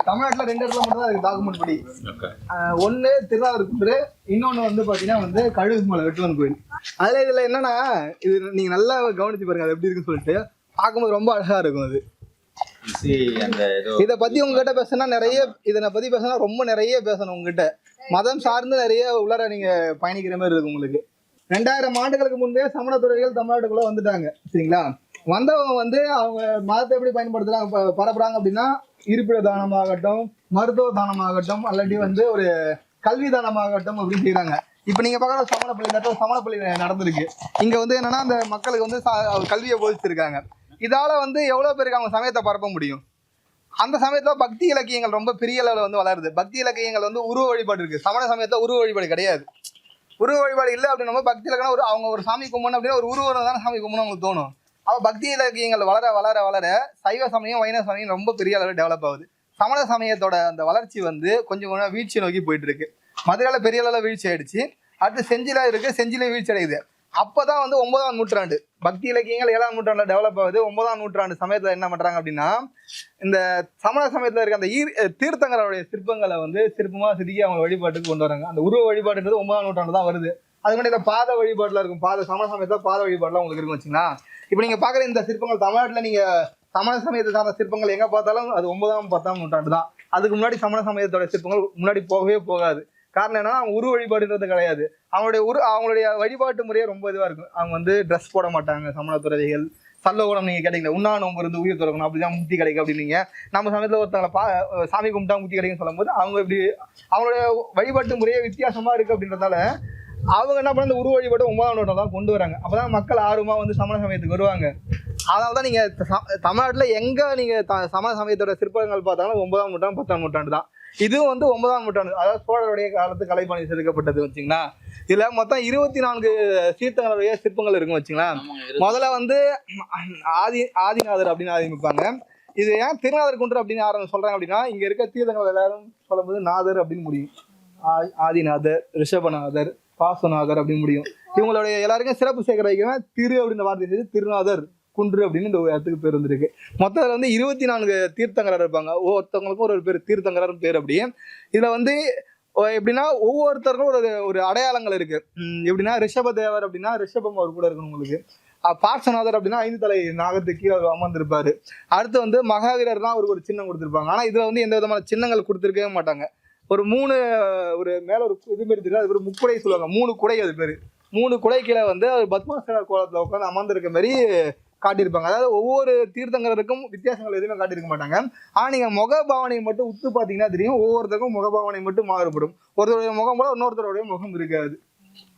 தமிழ்நாட்டுல 2 இடத்துல மட்டும் தான் அதுக்கு டாக்குமெண்ட் படி. ஒண்ணு திருநாவுக்கரசர், இன்னொன்னு வந்து பாத்தீங்கன்னா வந்து கழுகுமலை வெட்டுவன் கோயில். அதுல இதுல என்னன்னா, இது நீங்க நல்லா கவனிச்சு பாருங்க அது எப்படி இருக்குன்னு சொல்லிட்டு. பார்க்கும்போது ரொம்ப அழகா இருக்கும் அது. இதை பத்தி உங்ககிட்ட பேசினா நிறைய, இதனை பத்தி பேசினா ரொம்ப நிறைய பேசணும் உங்ககிட்ட. மதம் சார்ந்து நிறைய உள்ளார நீங்க பயணிக்கிற மாதிரி இருக்கு உங்களுக்கு. 2000 ஆண்டுகளுக்கு முன்பே சமண துறவிகள் தமிழ்நாட்டுக்குள்ள வந்துட்டாங்க, சரிங்களா? வந்தவங்க வந்து அவங்க மதத்தை எப்படி பயன்படுத்துறாங்க, பரப்புறாங்க அப்படின்னா, இருப்பிட தானமாகட்டும், மருத்துவ தானமாகட்டும், அல்லாட்டி வந்து ஒரு கல்வி தானமாகட்டும் அப்படின்னு செய்யறாங்க. இப்ப நீங்க பாக்குற சமணப்பள்ளி நடந்திருக்கு. இங்க வந்து என்னன்னா அந்த மக்களுக்கு வந்து கல்வியை போதிச்சிருக்காங்க. இதால வந்து எவ்வளவு பேருக்கு அவங்க சமயத்தை பரப்ப முடியும்? அந்த சமயத்துல பக்தி இலக்கியங்கள் ரொம்ப பெரிய அளவில் வந்து வளருது. பக்தி இலக்கியங்கள் வந்து உருவ வழிபாடு இருக்கு. சமண சமயத்துல உருவ வழிபாடு கிடையாது. உருவ வழிபாடு இல்லை அப்படின்னா பக்தி இலக்கணம் அவங்க ஒரு சாமி கும்பிடணும் அப்படின்னா ஒரு உருவம் தானே சாமி கும்பிடணும் அவங்களுக்கு தோணும். அப்போ பக்தி இலக்கியங்கள் வளர வளர வளர சைவ சமயம் வைணவ சமயம் ரொம்ப பெரிய அளவில் டெவலப் ஆகுது. சமண சமயத்தோட அந்த வளர்ச்சி வந்து கொஞ்சம் கொஞ்சம் வீழ்ச்சி நோக்கி போயிட்டு இருக்கு. மதுரையில பெரிய அளவில் வீழ்ச்சி ஆயிடுச்சு. அடுத்து செஞ்சில இருக்கு, செஞ்சிலையும் வீழ்ச்சி அடையுது. அப்பதான் வந்து 9ஆம் நூற்றாண்டு பக்தி இலக்கியங்கள் 7ஆம் நூற்றாண்டுல டெவலப் ஆகுது. 9ஆம் நூற்றாண்டு சமயத்துல என்ன பண்றாங்க அப்படின்னா, இந்த சமண சமயத்துல இருக்க அந்த தீர்த்தங்களுடைய சிற்பங்களை வந்து சிற்பமா செதுக்கி அவங்க வழிபாட்டுக்கு கொண்டு வராங்க. அந்த உருவ வழிபாடுன்றது 9ஆம் நூற்றாண்டு தான் வருது. அது மாதிரி இந்த பாத வழிபாடுல இருக்கும். சமண சமயத்துல பாத வழிபாடுலாம் உங்களுக்கு இருக்கும் வச்சுங்களா. இப்ப நீங்க பாக்குற இந்த சிற்பங்கள் தமிழ்நாட்டுல நீங்க சமண சமயத்தை சார்ந்த சிற்பங்கள் எங்க பார்த்தாலும் அது 9ஆம் 10ஆம் நூற்றாண்டு தான். அதுக்கு முன்னாடி சமண சமயத்தோட சிற்பங்கள் முன்னாடி போகவே போகாது. காரணம் என்னன்னா, அவங்க உரு வழிபாடுன்றது கிடையாது. அவங்களுடைய வழிபாட்டு முறையே ரொம்ப இதுவா இருக்கும். அவங்க வந்து ட்ரெஸ் போட மாட்டாங்க. சமண துறவிகள் சல்லோகனம் நீங்க கேட்டீங்களா, உண்ணா நோம்பு இருந்து உயிர் துறக்கணும் அப்படிதான் முக்தி கிடைக்கும் அப்படின்னீங்க. நம்ம சமயத்துல ஒருத்தவங்களை சாமி கும்பிட்டா முக்தி கிடைக்கும் சொல்லும் போது அவங்க இப்படி அவங்களுடைய வழிபாட்டு முறையே வித்தியாசமா இருக்கு அப்படின்றதால அவங்க என்ன பண்ண, இந்த உரு வழிபாடு 9ஆம் நூற்றாண்டு தான் கொண்டு வராங்க. அப்பதான் மக்கள் ஆர்வமா வந்து சமண சமயத்துக்கு வருவாங்க. அதனாலதான் நீங்க தமிழ்நாட்டுல எங்க நீங்க சமண சமயத்தோட சிற்பங்கள் பார்த்தாலும் 9ஆம் நூற்றாண்டு 10ஆம் நூற்றாண்டு தான். இதுவும் வந்து 9ஆம் நூற்றாண்டு, அதாவது சோழருடைய காலத்து கலைப்பாணி செதுக்கப்பட்டது வச்சுங்களா. இதுல மொத்தம் 24 சீர்த்தங்களுடைய சிற்பங்கள் இருக்கும் வச்சுங்களா. முதல்ல வந்து ஆதிநாதர் அப்படின்னு ஆரம்பிப்பாங்க. இது ஏன் திருநாதர் குன்று அப்படின்னு சொல்றாங்க அப்படின்னா, இங்க இருக்க தீர்த்தங்கள் எல்லாரும் சொல்லும் போது நாதர் அப்படின்னு முடியும். ஆதிநாதர், ரிஷபநாதர், பாசுநாதர் அப்படின்னு முடியும். இவங்களுடைய எல்லாருக்கும் சிறப்பு சேர்க்கிற வைக்கிறேன் திரு அப்படின்ற வார்த்தை செய்து திருநாதர் குன்று அப்படின்னு இந்த இடத்துக்கு பேர் வந்துருக்கு. மொத்தத்தில் வந்து 24 தீர்த்தங்கரர் இருப்பாங்க. ஒவ்வொருத்தவங்களுக்கும் ஒரு பேர் தீர்த்தங்கரர் பேர். அப்படியே இதுல வந்து எப்படின்னா ஒவ்வொருத்தருக்கும் ஒரு அடையாளங்கள் இருக்கு. எப்படின்னா ரிஷபதேவர் அப்படின்னா ரிஷபம் அவர் கூட இருக்கணும் உங்களுக்கு. பார்சநாதர் அப்படின்னா 5 தலை நாகத்துக்கு கீழே அவர் அமர்ந்திருப்பாரு. அடுத்து வந்து மகாவீரர்னா அவருக்கு ஒரு சின்னம் கொடுத்துருப்பாங்க. ஆனா இதுல வந்து எந்த விதமான சின்னங்கள் கொடுத்துருக்கவே மாட்டாங்க. ஒரு மேல ஒரு இது மாரி தெரியும், அது ஒரு முக்குடை சொல்லுவாங்க. 3 குடை, அது பேரு 3 குடை கீழே வந்து அவர் பத்மாசன கோலத்துல உட்காந்து அமர்ந்திருக்க மாதிரி காட்டியிருப்பாங்க. அதாவது ஒவ்வொரு தீர்த்தங்கருக்கும் வித்தியாசங்கள் எதுவுமே காட்டியிருக்க மாட்டாங்க. ஆனா நீங்க முகபாவனை மட்டும் உத்து பாத்தீங்கன்னா தெரியும், ஒவ்வொருத்தருக்கும் முகபாவனை மட்டும் மாறுபடும். ஒருத்தருடைய முகம் போல இன்னொருத்தருடைய முகம் இருக்காது.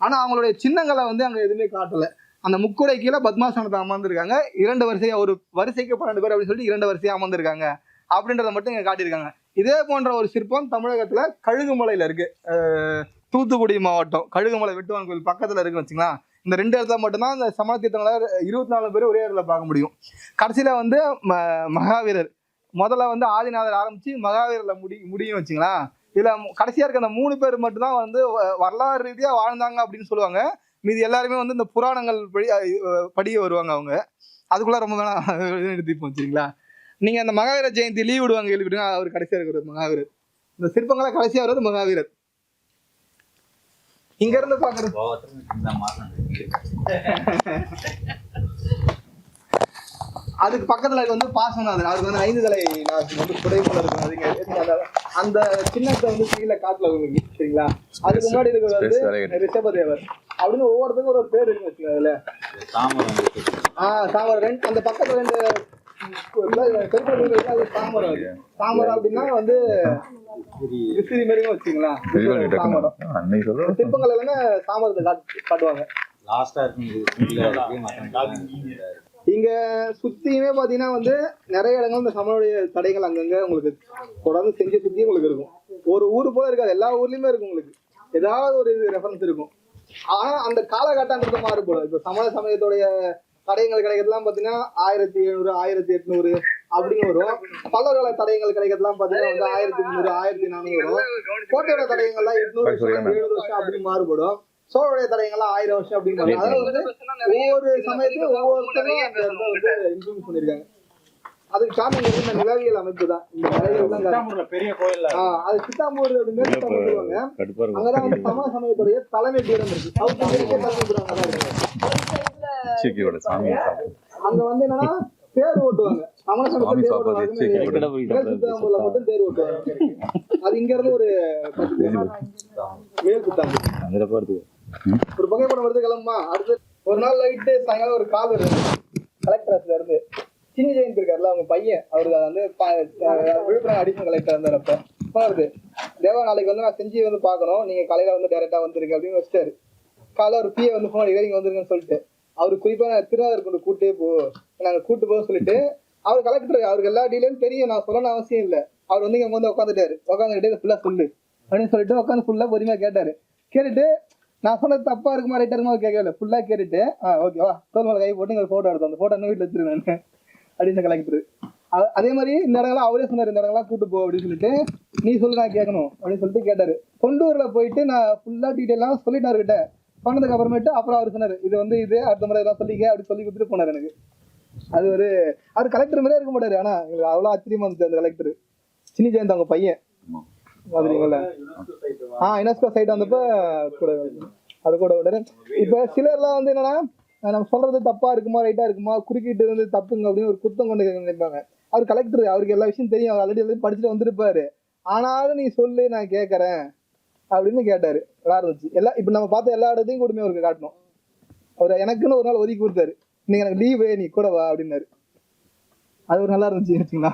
ஆனா அவங்களுடைய சின்னங்களை வந்து அங்க எதுவுமே காட்டல. அந்த முக்குடை கீழே பத்மாசனத்தை அமர்ந்திருக்காங்க. 2 வரிசையா, ஒரு வரிசைக்கு 12 பேர் அப்படின்னு சொல்லிட்டு 2 வரிசையா அமர்ந்திருக்காங்க அப்படின்றத மட்டும் இங்க காட்டியிருக்காங்க. இதே போன்ற ஒரு சிற்பம் தமிழகத்துல கழுகுமலையில இருக்கு. தூத்துக்குடி மாவட்டம் கழுகுமலை வெட்டுவான் கோயில் பக்கத்துல இருக்குன்னு வச்சுங்களா. இந்த 2 இடத்துல மட்டும்தான் இந்த சமண தீர்த்தங்களை 24 பேர் ஒரே இடத்துல பார்க்க முடியும். கடைசியில வந்து மகாவீரர், முதல்ல வந்து ஆதிநாதர் ஆரம்பிச்சு மகாவீரர்ல முடியும் வச்சுங்களா. இதுல கடைசியா இருக்க அந்த 3 பேர் மட்டும்தான் வந்து வரலாறு ரீதியா வாழ்ந்தாங்க அப்படின்னு சொல்லுவாங்க. மீதி எல்லாருமே வந்து இந்த புராணங்கள் படிய வருவாங்க அவங்க. அதுக்குள்ள ரொம்ப வேணா நிறுத்திப்போம் சரிங்களா. நீங்க அந்த மகாவீர ஜெயந்தி லீவ் விடுவாங்க கேள்விப்பட்டீங்க, அவர் கடைசியா இருக்கிறது மகாவீரர். இந்த சிற்பங்களை கடைசியா வருவது மகாவீரர். இங்க இருந்து பாக்குறது அதுக்கு பக்கத்துல வந்து பாசநாதர், அவருக்கு வந்து 5 தலை வந்து குடை போல இருக்கும். அதுங்க அந்த சின்னத்தை வந்து கீழே காட்டுல உங்களுக்கு சரிங்களா. அதுக்கு முன்னாடி இருக்கிறது வந்து ரிஷபதேவர் அப்படின்னு ஒவ்வொருத்தருக்கும் ஒரு பேர் இருக்கு வச்சுங்க. அதுல தாமரை அந்த பக்கத்துல 2 தாமரம் அப்படின்னா வந்து விசிறி மாதிரியும் வச்சுங்களா. சிற்பங்கள் எல்லாமே தாமரத்தை காட்டுவாங்க. இங்க சுத்தியுமே பாத்தீங்கன்னா வந்து நிறைய இடங்கள் இந்த சமணனுடைய தடைகள் அங்கங்க உங்களுக்கு தொடர்ந்து செஞ்சு சுத்தி உங்களுக்கு இருக்கும். ஒரு ஊரு போல இருக்காது, எல்லா ஊர்லயுமே இருக்கும் உங்களுக்கு. ஏதாவது ஒரு ரெஃபரன்ஸ் இருக்கும். ஆனா அந்த காலகட்டன்றது மாறுபடும். இப்ப சமண சமயத்துடைய தடயங்கள் கிடைக்கிறதுலாம் பாத்தீங்கன்னா 1700 1800 அப்படின்னு வரும். பல்லவர்கள தடயங்கள் கிடைக்கிறதுலாம் பாத்தீங்கன்னா வந்து 1300 1400 வரும். கோட்டையோட தடயங்கள்லாம் 800 700 வருஷம் அப்படி மாறுபடும். சோழருடைய தடயங்கள்லாம் 1000 வருஷம் அப்படின்னு. அதாவது வந்து ஒவ்வொரு சமயத்துக்கும் ஒவ்வொருத்தரும் இம்ப்ரூவ் பண்ணிருக்காங்க. அதுக்கு காரணம் இந்த நிலவியல் அமைப்பு தான். இந்த பெரிய கோயில் அது சித்தாமூர் அப்படின்னு சொல்லுவாங்க. அங்கதான் வந்து சமண சமயத்துடைய தலைமை பீடம் இருக்கு. சவுத் அமெரிக்கா தலைமை பீடம் அங்க வந்து என்னன்னா தேர் ஓட்டுவாங்க. சமண சமயத்துல தேர் ஓட்டுவாங்க. மட்டும் தேர் ஓட்டுவாங்க. அது இங்க இருந்து ஒரு மேல் சித்தாமூர் ஒரு புகைப்படம் எடுத்து கிளம்புமா. அடுத்து ஒரு நாள் நைட்டு சாயங்காலம் ஒரு கால் வருது கலெக்டர் ஆஃபீஸ்ல இருந்து. சின்ன ஜெயந்த் இருக்காருல்ல அவங்க பையன், அவருக்கு வந்து விழுப்புரம் அடிஷனல் கலெக்டர் இருந்தப்ப வருது. தேவா நாளைக்கு வந்து நான் செஞ்சு வந்து பார்க்கணும், நீங்க காலையில வந்து டைரக்டா வந்துருங்க அப்படின்னு வச்சுட்டாரு. காலைல ஒரு பிஏ வந்து போன் அடிக்க நீங்க வந்துருங்கன்னு சொல்லிட்டு அவரு குறிப்பா நான் திருவாரூர் கொண்டு கூட்டே நாங்க கூட்டு போக சொல்லிட்டு அவர் கலெக்டர் அவருக்கு எல்லா டீலையும் தெரியும், நான் சொல்லணும்னு அவசியம் இல்லை. அவர் வந்து இங்க வந்து உட்காந்துக்கிட்டே ஃபுல்லா சொல்லு அப்படின்னு சொல்லிட்டு உட்காந்து ஃபுல்லா பொறுமையா கேட்டாரு. கேட்டுட்டு நான் சொன்னது தப்பா இருக்குமா ரைட்டா இருக்குமா கேட்கல, ஃபுல்லா கேட்டுட்டு ஓகேவா தோல் மேல கை போட்டு ஒரு போட்டோ எடுத்தோம். அந்த போட்டோ இன்னும் வீட்டுல வச்சிருக்கேன் அப்படின்னு கலெக்டர். அதே மாதிரி இந்த இடங்கள்லாம் அவரே சொன்னாரு, இந்த இடங்கள்லாம் கூட்டு போ அப்படின்னு சொல்லிட்டு நீ சொல்லு நான் கேட்கணும் அப்படின்னு சொல்லிட்டு கேட்டாரு. கொண்டூர்ல போயிட்டு நான் ஃபுல்லா டீட்டெயிலாம் சொல்லிட்டு அவர்கிட்ட சொன்னதுக்கு அப்புறமேட்டு அப்புறம் அவர் சொன்னாரு இது வந்து இது அடுத்த முறை எல்லாம் சொல்லிக்க அப்படி சொல்லி கொடுத்துட்டு போனாரு. எனக்கு அது ஒரு அவர் கலெக்டர் மாதிரியே இருக்க மாட்டாரு. ஆனா எங்களுக்கு அவ்வளவு ஆச்சரியமா இருந்துச்சு அந்த கலெக்டர். சின்ன ஜெயந்த் அவங்க பையன் மாதிரிங்களா. யுனெஸ்கோ சைட் வந்தப்ப கூட அது கூட விட. இப்ப சிலர்லாம் வந்து என்னன்னா நம்ம சொல்றது தப்பா இருக்குமா ரைட்டா இருக்குமா குறுக்கிட்டு வந்து தப்புங்க அப்படின்னு ஒரு குத்தம் கொண்டு நினைப்பாங்க. அவர் கலெக்டர், அவருக்கு எல்லா விஷயம் தெரியும், அவர் ஆல்ரெடி எல்லாம் படிச்சுட்டு வந்திருப்பாரு. ஆனாலும் நீ சொல்லு நான் கேட்கறேன் அப்படின்னு கேட்டாரு. நல்லா இருந்துச்சு. எல்லாம் இப்ப நம்ம பார்த்த எல்லா இடத்தையும் கூடமே அவருக்கு காட்டணும். அவர் எனக்குன்னு ஒரு நாள் ஒதுக்கி கொடுத்தாரு, நீங்க எனக்கு லீவு நீ கூட வா அப்படின்னாரு. அது ஒரு நல்லா இருந்துச்சு வச்சுங்களா.